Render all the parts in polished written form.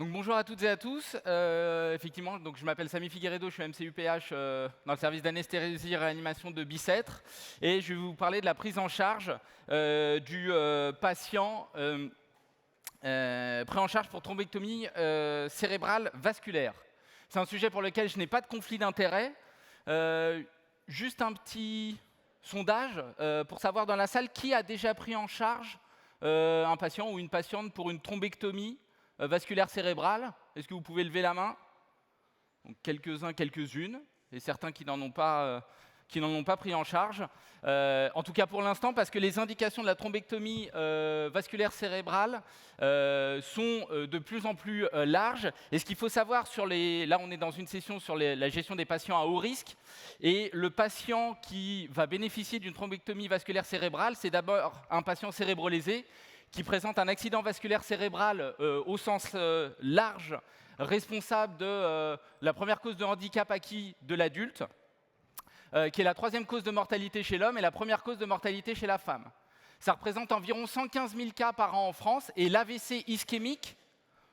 Donc bonjour à toutes et à tous. Effectivement, donc je m'appelle Samy Figueiredo, je suis MCUPH dans le service d'anesthésie et réanimation de Bicêtre, et je vais vous parler de la prise en charge du patient pris en charge pour thrombectomie cérébrale vasculaire. C'est un sujet pour lequel je n'ai pas de conflit d'intérêt. Juste un petit sondage pour savoir dans la salle qui a déjà pris en charge un patient ou une patiente pour une thrombectomie vasculaire cérébrale. Est-ce que vous pouvez lever la main? Donc, quelques-uns, quelques-unes, et certains qui n'en ont pas pris en charge. En tout cas pour l'instant, parce que les indications de la thrombectomie vasculaire cérébrale sont de plus en plus larges. Et ce qu'il faut savoir là on est dans une session sur la gestion des patients à haut risque, et le patient qui va bénéficier d'une thrombectomie vasculaire cérébrale, c'est d'abord un patient cérébrolésé qui présente un accident vasculaire cérébral au sens large, responsable de la première cause de handicap acquis de l'adulte, qui est la troisième cause de mortalité chez l'homme et la première cause de mortalité chez la femme. Ça représente environ 115 000 cas par an en France, et l'AVC ischémique,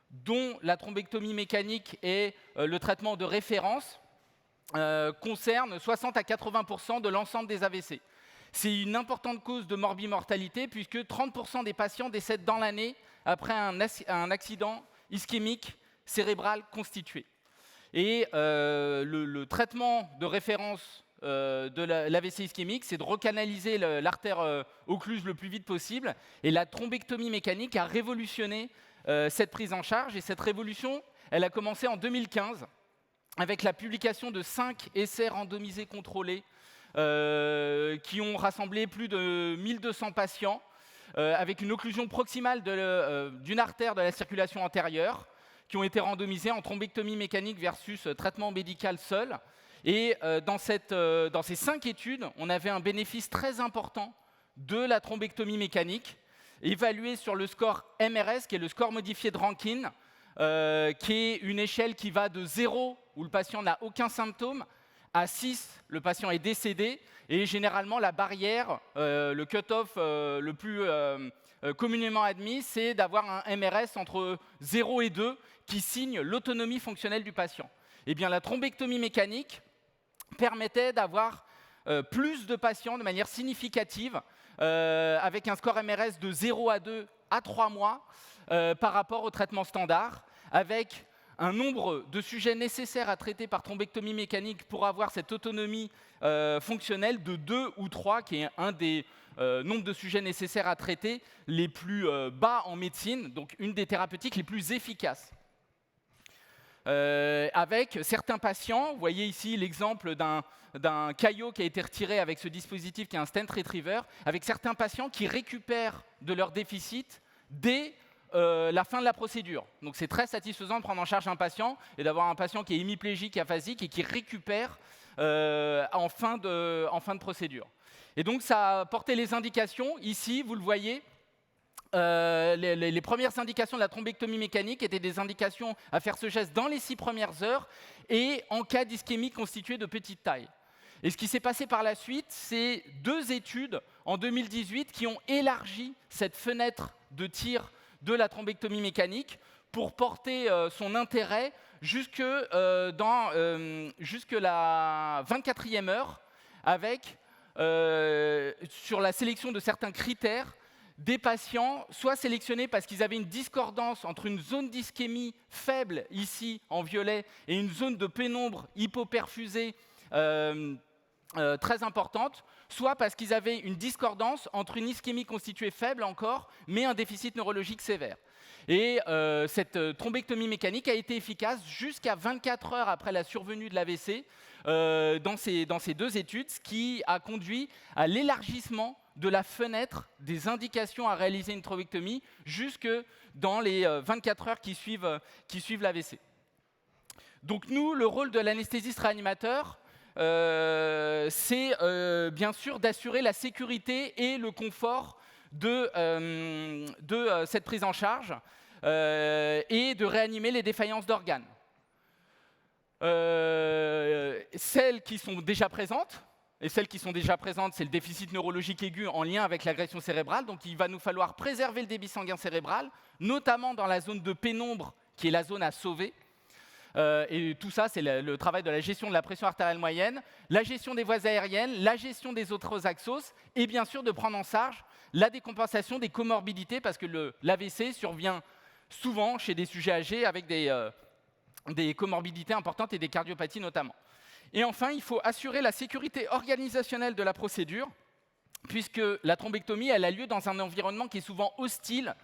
dont la thrombectomie mécanique est le traitement de référence, concerne 60 à 80% de l'ensemble des AVC. C'est une importante cause de morbimortalité, puisque 30% des patients décèdent dans l'année après un accident ischémique cérébral constitué. Et le traitement de référence de l'AVC ischémique, c'est de recanaliser l'artère occluse le plus vite possible. Et la thrombectomie mécanique a révolutionné cette prise en charge. Et cette révolution, elle a commencé en 2015 avec la publication de 5 essais randomisés contrôlés qui ont rassemblé plus de 1200 patients avec une occlusion proximale d'une artère de la circulation antérieure, qui ont été randomisés en thrombectomie mécanique versus traitement médical seul. Et dans ces 5 études, on avait un bénéfice très important de la thrombectomie mécanique, évalué sur le score MRS, qui est le score modifié de Rankin, qui est une échelle qui va de 0, où le patient n'a aucun symptôme, à 6, le patient est décédé. Et généralement, la barrière, le cut-off le plus communément admis, c'est d'avoir un MRS entre 0 et 2 qui signe l'autonomie fonctionnelle du patient. Eh bien, la thrombectomie mécanique permettait d'avoir plus de patients de manière significative, avec un score MRS de 0 à 2 à 3 mois par rapport au traitement standard, avec un nombre de sujets nécessaires à traiter par thrombectomie mécanique pour avoir cette autonomie fonctionnelle de 2 ou 3, qui est un des nombres de sujets nécessaires à traiter les plus bas en médecine, donc une des thérapeutiques les plus efficaces. Avec certains patients, vous voyez ici l'exemple d'un caillot qui a été retiré avec ce dispositif qui est un stent retriever, avec certains patients qui récupèrent de leur déficit dès la fin de la procédure. Donc c'est très satisfaisant de prendre en charge un patient et d'avoir un patient qui est hémiplégique, aphasique et qui récupère en fin de procédure. Et donc ça a porté les indications. Ici, vous le voyez, les premières indications de la thrombectomie mécanique étaient des indications à faire ce geste dans les 6 premières heures et en cas d'ischémie constituée de petite taille. Et ce qui s'est passé par la suite, c'est 2 études en 2018 qui ont élargi cette fenêtre de tir de la thrombectomie mécanique pour porter son intérêt jusque la 24e heure, avec, sur la sélection de certains critères, des patients soit sélectionnés parce qu'ils avaient une discordance entre une zone d'ischémie faible, ici en violet, et une zone de pénombre hypoperfusée très importante, soit parce qu'ils avaient une discordance entre une ischémie constituée faible encore, mais un déficit neurologique sévère. Et cette thrombectomie mécanique a été efficace jusqu'à 24 heures après la survenue de l'AVC dans ces 2 études, ce qui a conduit à l'élargissement de la fenêtre des indications à réaliser une thrombectomie jusque dans les 24 heures qui suivent l'AVC. Donc nous, le rôle de l'anesthésiste réanimateur, c'est bien sûr d'assurer la sécurité et le confort de cette prise en charge et de réanimer les défaillances d'organes. Celles qui sont déjà présentes, et celles qui sont déjà présentes, c'est le déficit neurologique aigu en lien avec l'agression cérébrale. Donc il va nous falloir préserver le débit sanguin cérébral, notamment dans la zone de pénombre qui est la zone à sauver. Et tout ça, c'est le travail de la gestion de la pression artérielle moyenne, la gestion des voies aériennes, la gestion des autres axos, et bien sûr de prendre en charge la décompensation des comorbidités, parce que l'AVC survient souvent chez des sujets âgés avec des comorbidités importantes et des cardiopathies notamment. Et enfin, il faut assurer la sécurité organisationnelle de la procédure, puisque la thrombectomie, elle a lieu dans un environnement qui est souvent hostile,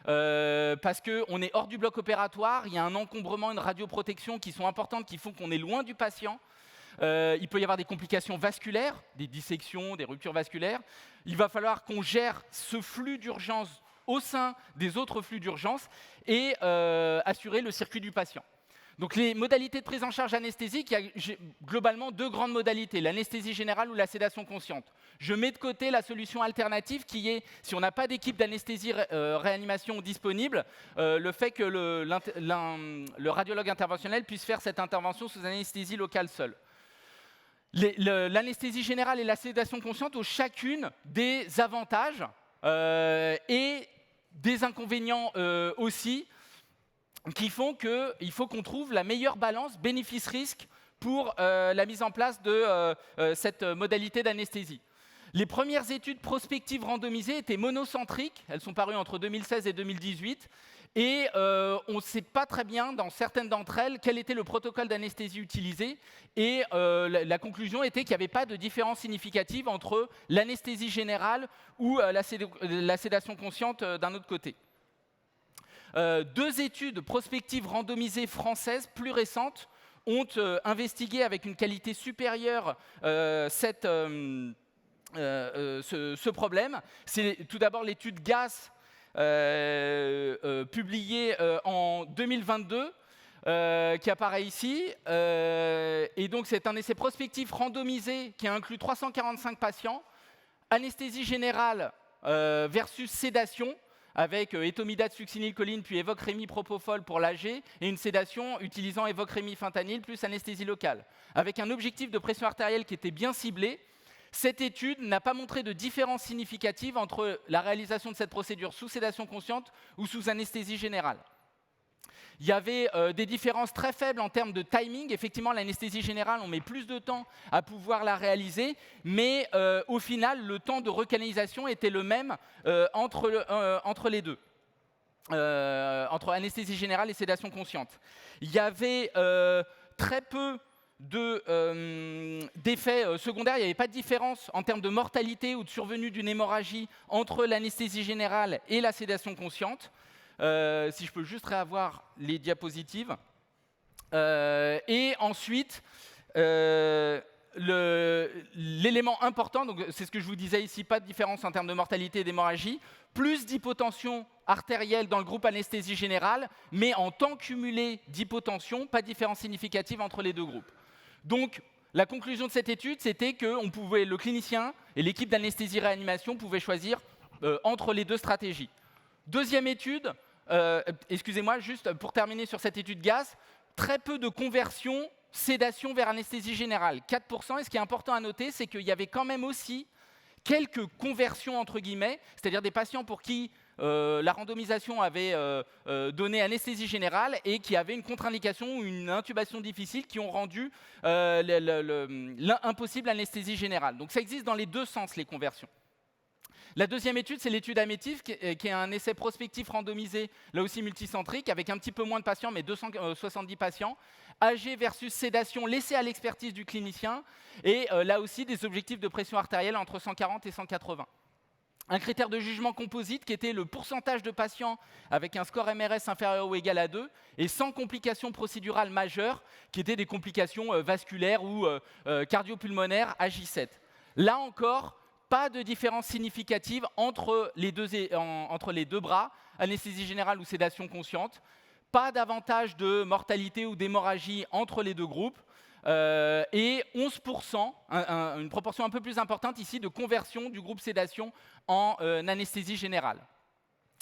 parce qu'on est hors du bloc opératoire, il y a un encombrement, une radioprotection qui sont importantes, qui font qu'on est loin du patient. Il peut y avoir des complications vasculaires, des dissections, des ruptures vasculaires. Il va falloir qu'on gère ce flux d'urgence au sein des autres flux d'urgence et assurer le circuit du patient. Donc les modalités de prise en charge anesthésique, il y a globalement 2 grandes modalités, l'anesthésie générale ou la sédation consciente. Je mets de côté la solution alternative qui est, si on n'a pas d'équipe d'anesthésie réanimation disponible, le fait que le radiologue interventionnel puisse faire cette intervention sous anesthésie locale seule. L'anesthésie générale et la sédation consciente ont chacune des avantages et des inconvénients aussi, qui font qu'il faut qu'on trouve la meilleure balance bénéfice-risque pour la mise en place de cette modalité d'anesthésie. Les premières études prospectives randomisées étaient monocentriques, elles sont parues entre 2016 et 2018, et on ne sait pas très bien, dans certaines d'entre elles, quel était le protocole d'anesthésie utilisé, et la conclusion était qu'il n'y avait pas de différence significative entre l'anesthésie générale ou la sédation consciente d'un autre côté. 2 études prospectives randomisées françaises plus récentes ont investigué avec une qualité supérieure ce problème. C'est tout d'abord l'étude GAS publiée en 2022 qui apparaît ici. Et donc c'est un essai prospectif randomisé qui inclut 345 patients, anesthésie générale versus sédation, avec étomidate, succinylcholine, puis évoque-rémi propofol pour l'AG, et une sédation utilisant évoque-rémi fentanyl plus anesthésie locale. Avec un objectif de pression artérielle qui était bien ciblé, cette étude n'a pas montré de différence significative entre la réalisation de cette procédure sous sédation consciente ou sous anesthésie générale. Il y avait des différences très faibles en termes de timing. Effectivement, l'anesthésie générale, on met plus de temps à pouvoir la réaliser, mais au final, le temps de recanalisation était le même entre les deux, entre anesthésie générale et sédation consciente. Il y avait très peu d'effets secondaires. Il n'y avait pas de différence en termes de mortalité ou de survenue d'une hémorragie entre l'anesthésie générale et la sédation consciente. Si je peux juste réavoir les diapositives. Et ensuite, l'élément important, donc c'est ce que je vous disais ici, pas de différence en termes de mortalité et d'hémorragie, plus d'hypotension artérielle dans le groupe anesthésie générale, mais en temps cumulé d'hypotension, pas de différence significative entre les 2 groupes. Donc, la conclusion de cette étude, c'était que le clinicien et l'équipe d'anesthésie-réanimation pouvaient choisir entre les 2 stratégies. Deuxième étude, excusez-moi, juste pour terminer sur cette étude GAS, très peu de conversion sédation vers anesthésie générale, 4%. Et ce qui est important à noter, c'est qu'il y avait quand même aussi quelques conversions, entre guillemets, c'est-à-dire des patients pour qui la randomisation avait donné anesthésie générale et qui avaient une contre-indication ou une intubation difficile qui ont rendu impossible l'anesthésie générale. Donc ça existe dans les 2 sens, les conversions. La deuxième étude, c'est l'étude Amétif, qui est un essai prospectif randomisé, là aussi multicentrique, avec un petit peu moins de patients, mais 270 patients, AG versus sédation laissée à l'expertise du clinicien, et là aussi des objectifs de pression artérielle entre 140 et 180. Un critère de jugement composite qui était le pourcentage de patients avec un score MRS inférieur ou égal à 2 et sans complications procédurales majeures, qui étaient des complications vasculaires ou cardiopulmonaires à J7. Là encore, pas de différence significative entre les deux bras, anesthésie générale ou sédation consciente. Pas d'avantage de mortalité ou d'hémorragie entre les 2 groupes. Et 11%, une proportion un peu plus importante ici, de conversion du groupe sédation en anesthésie générale,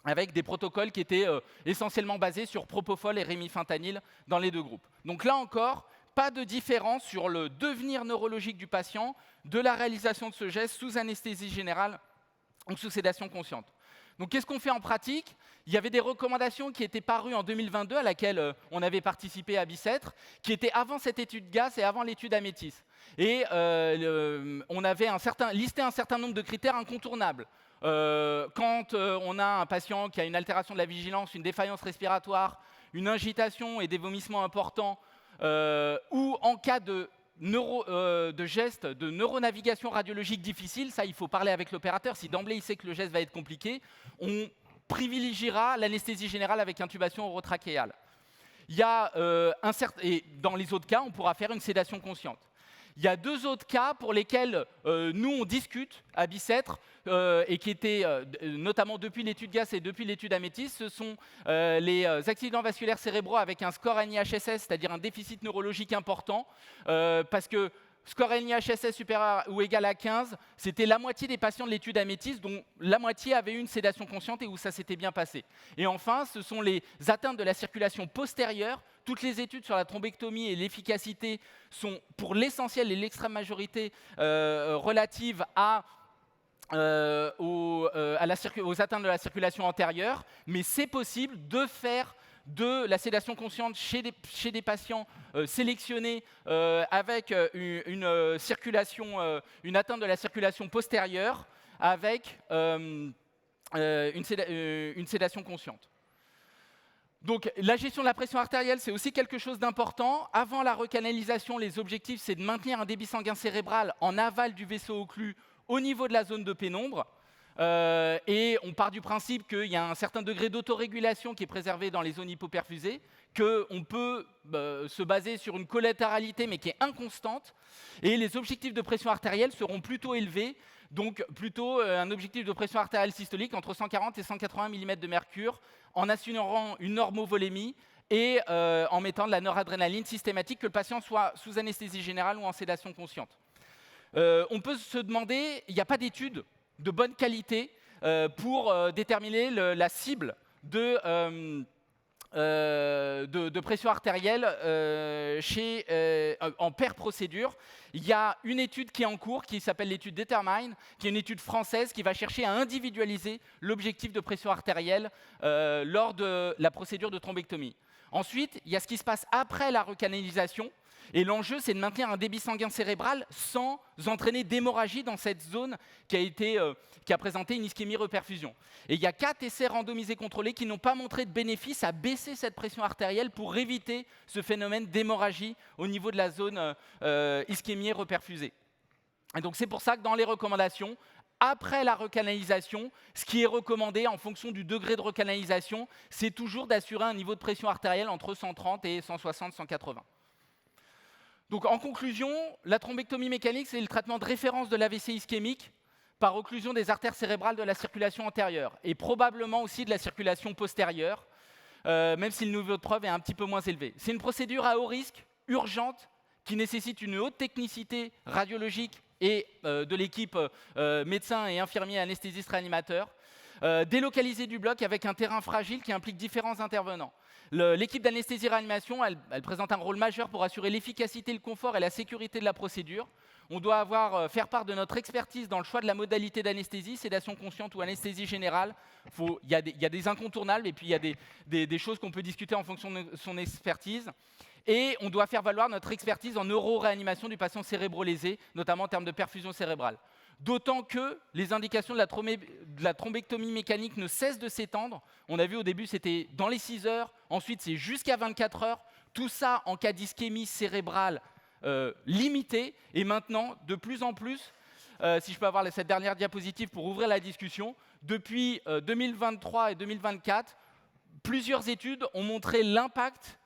avec des protocoles qui étaient essentiellement basés sur propofol et rémifentanyl dans les 2 groupes. Donc là encore, pas de différence sur le devenir neurologique du patient de la réalisation de ce geste sous anesthésie générale ou sous sédation consciente. Donc qu'est-ce qu'on fait en pratique? Il y avait des recommandations qui étaient parues en 2022 à laquelle on avait participé à Bicêtre, qui étaient avant cette étude GAS et avant l'étude Amétis. Et on avait listé un certain nombre de critères incontournables. Quand on a un patient qui a une altération de la vigilance, une défaillance respiratoire, une agitation et des vomissements importants, ou en cas de gestes de neuronavigation radiologique difficile, ça il faut parler avec l'opérateur. Si d'emblée il sait que le geste va être compliqué, on privilégiera l'anesthésie générale avec intubation orotrachéale. Il y a et dans les autres cas, on pourra faire une sédation consciente. Il y a 2 autres cas pour lesquels nous on discute à Bicêtre et qui étaient notamment depuis l'étude GAS et depuis l'étude Amétis, ce sont les accidents vasculaires cérébraux avec un score NIHSS, c'est-à-dire un déficit neurologique important, parce que score NIHSS supérieur ou égal à 15, c'était la moitié des patients de l'étude Amétis, dont la moitié avait eu une sédation consciente et où ça s'était bien passé. Et enfin, ce sont les atteintes de la circulation postérieure. Toutes les études sur la thrombectomie et l'efficacité sont pour l'essentiel et l'extrême majorité relatives aux atteintes de la circulation antérieure, mais c'est possible de faire de la sédation consciente chez des patients sélectionnés avec une atteinte de la circulation postérieure avec une sédation consciente. Donc la gestion de la pression artérielle, c'est aussi quelque chose d'important. Avant la recanalisation, les objectifs, c'est de maintenir un débit sanguin cérébral en aval du vaisseau occlu au niveau de la zone de pénombre. Et on part du principe qu'il y a un certain degré d'autorégulation qui est préservé dans les zones hypoperfusées, qu'on peut se baser sur une collatéralité mais qui est inconstante. Et les objectifs de pression artérielle seront plutôt élevés, donc plutôt un objectif de pression artérielle systolique entre 140 et 180 mm de mercure, en assurant une normovolémie et en mettant de la noradrénaline systématique, que le patient soit sous anesthésie générale ou en sédation consciente. On peut se demander, il n'y a pas d'études de bonne qualité pour déterminer la cible de pression artérielle en paire procédure. Il y a une étude qui est en cours, qui s'appelle l'étude Determine, qui est une étude française qui va chercher à individualiser l'objectif de pression artérielle lors de la procédure de thrombectomie. Ensuite, il y a ce qui se passe après la recanalisation. Et l'enjeu, c'est de maintenir un débit sanguin cérébral sans entraîner d'hémorragie dans cette zone qui a présenté une ischémie-reperfusion. Et il y a 4 essais randomisés contrôlés qui n'ont pas montré de bénéfice à baisser cette pression artérielle pour éviter ce phénomène d'hémorragie au niveau de la zone ischémie-reperfusée. Et donc c'est pour ça que dans les recommandations, après la recanalisation, ce qui est recommandé en fonction du degré de recanalisation, c'est toujours d'assurer un niveau de pression artérielle entre 130 et 160-180. Donc en conclusion, la thrombectomie mécanique, c'est le traitement de référence de l'AVC ischémique par occlusion des artères cérébrales de la circulation antérieure et probablement aussi de la circulation postérieure, même si le niveau de preuve est un petit peu moins élevé. C'est une procédure à haut risque, urgente, qui nécessite une haute technicité radiologique et de l'équipe médecins et infirmiers anesthésistes réanimateurs, délocalisée du bloc avec un terrain fragile qui implique différents intervenants. L'équipe d'anesthésie-réanimation, elle présente un rôle majeur pour assurer l'efficacité, le confort et la sécurité de la procédure. On doit faire part de notre expertise dans le choix de la modalité d'anesthésie, sédation consciente ou anesthésie générale. Il y a des incontournables et puis il y a des choses qu'on peut discuter en fonction de son expertise. Et on doit faire valoir notre expertise en neuroréanimation du patient cérébro-lésé, notamment en termes de perfusion cérébrale. D'autant que les indications de la thrombectomie mécanique ne cessent de s'étendre. On a vu au début, c'était dans les 6 heures, ensuite c'est jusqu'à 24 heures. Tout ça en cas d'ischémie cérébrale limitée. Et maintenant, de plus en plus, si je peux avoir cette dernière diapositive pour ouvrir la discussion, depuis 2023 et 2024, plusieurs études ont montré l'impact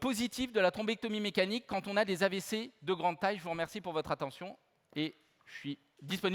positif de la thrombectomie mécanique quand on a des AVC de grande taille. Je vous remercie pour votre attention et je suis disponible